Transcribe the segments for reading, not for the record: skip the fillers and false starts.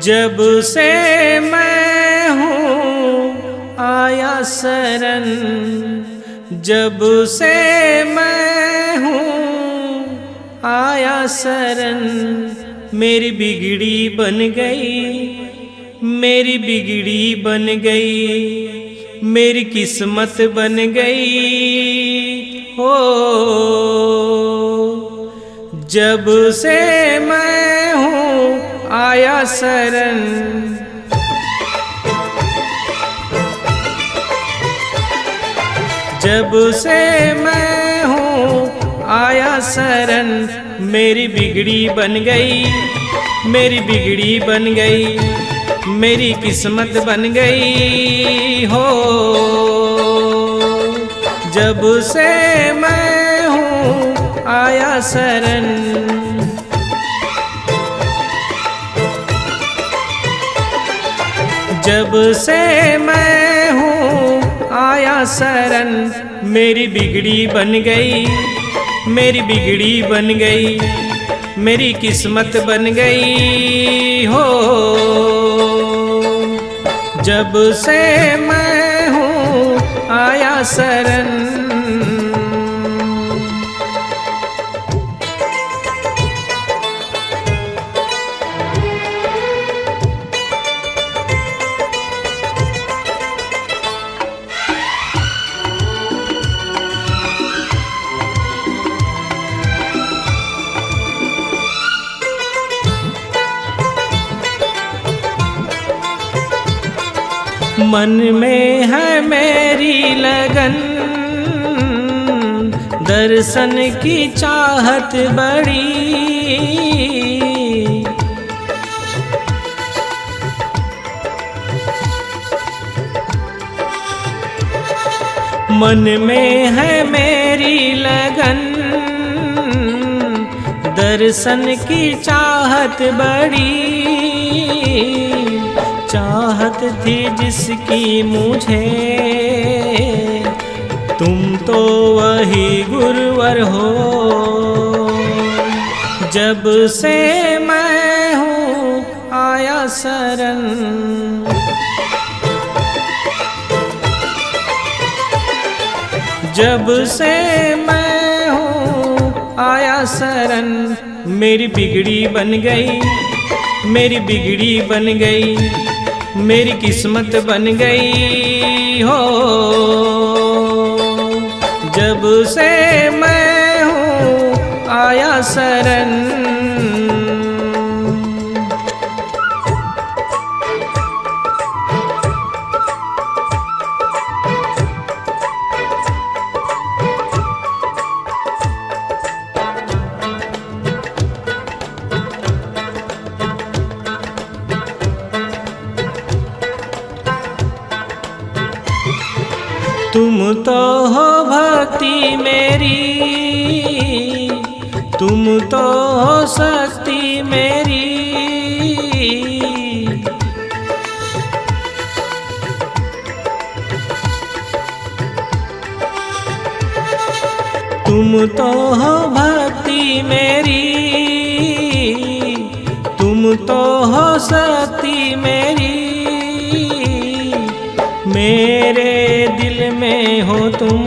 जब से मैं हूँ आया शरण, जब से मैं हूँ आया शरण, मेरी बिगड़ी बन गई, मेरी बिगड़ी बन गई, मेरी किस्मत बन गई हो। जब से मैं हूँ आया शरण, जब से मैं हूँ आया शरण, मेरी बिगड़ी बन गई, मेरी बिगड़ी बन गई, मेरी किस्मत बन गई हो। जब से मैं हूँ आया शरण, जब से मैं हूँ आया शरण, मेरी बिगड़ी बन गई, मेरी बिगड़ी बन गई, मेरी किस्मत बन गई हो। जब से मैं हूँ आया शरण, मन में है मेरी लगन, दर्शन की चाहत बड़ी, मन में है मेरी लगन, दर्शन की चाहत बड़ी, चाहत थी जिसकी मुझे, तुम तो वही गुरुवर हो। जब से मैं हूँ आया शरण, जब से मैं हूँ आया शरण, मेरी बिगड़ी बन गई, मेरी बिगड़ी बन गई, मेरी किस्मत बन गई हो। जब से मैं हूँ आया शरण, तुम तो हो भक्ति मेरी, तुम तो हो शक्ति मेरी, तुम तो हो भक्ति मेरी, तुम तो हो शक्ति मेरी, मेरे दिल में हो तुम,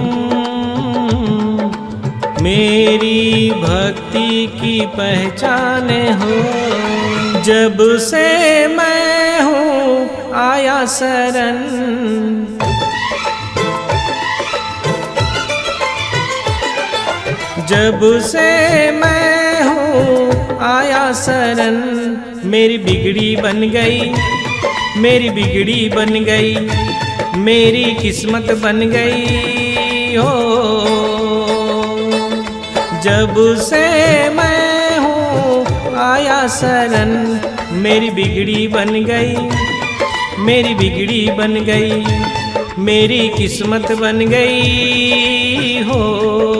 मेरी भक्ति की पहचान हो। जब से मैं हूँ आया शरण, जब से मैं हूँ आया शरण, मेरी बिगड़ी बन गई, मेरी बिगड़ी बन गई, मेरी किस्मत बन गई हो। जब से मैं हूँ आया शरण, मेरी बिगड़ी बन गई, मेरी बिगड़ी बन गई, मेरी किस्मत बन गई हो।